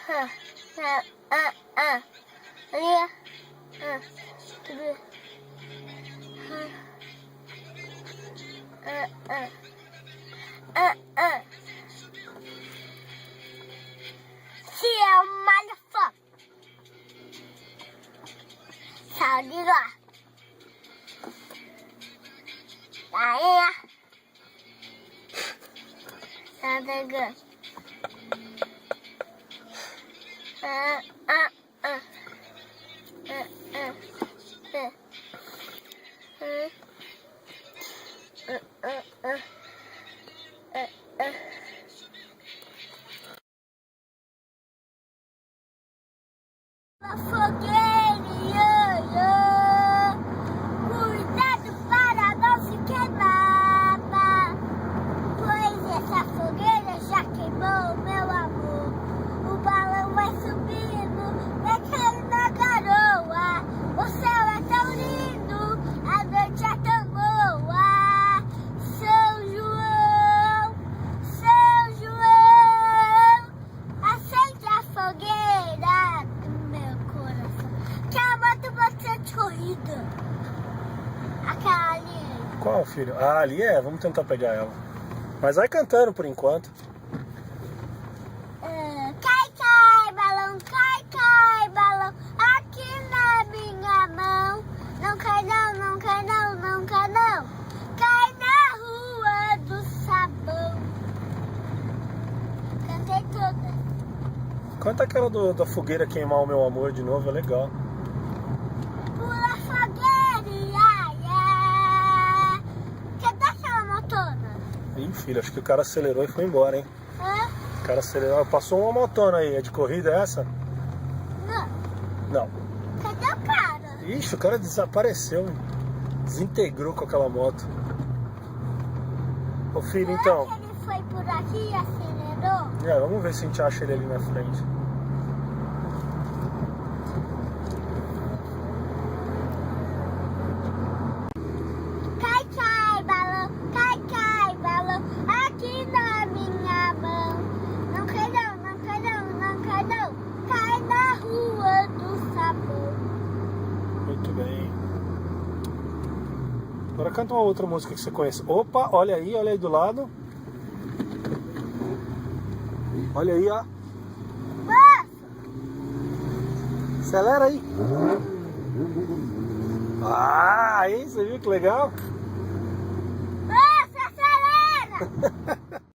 Ali. Se é um malefão. Sai de lá. Aí. Sai daqui. Cuidado para não se queimar, pois essa fogueira já queimou, meu amor. O balão vai subindo, vai cair na garoa. O céu é tão lindo, a noite é tão boa. São João, acende a fogueira do meu coração. Que a moto vai ser de corrida. Aquela ali. Qual, filho? Ah, ali é, vamos tentar pegar ela. Mas vai cantando por enquanto. Cai, cai, balão, cai, cai, balão, aqui na minha mão. Não cai não, não cai não, não cai não. Cai na rua do sabão. Cantei toda. Canta aquela da fogueira queimar o meu amor de novo, é legal. Pula fogueira, ia, ia. Cadê aquela motona? Ih, filho, acho que o cara acelerou e foi embora, hein? Hã? O cara acelerou, passou uma motona aí, é de corrida essa? Não. Não. Cadê o cara? Ixi, o cara desapareceu, hein? Desintegrou com aquela moto. Ô filho, então. Será que ele foi por aqui e acelerou? Vamos ver se a gente acha ele ali na frente. Cai, cai, balão, aqui na minha mão. Não cai não, não cai não, não cai não. Cai na rua do sabor. Muito bem. Agora canta uma outra música que você conhece. Opa, olha aí do lado. Olha aí, ó. Moço, Acelera aí. Ah, aí, você viu que legal? moço, acelera!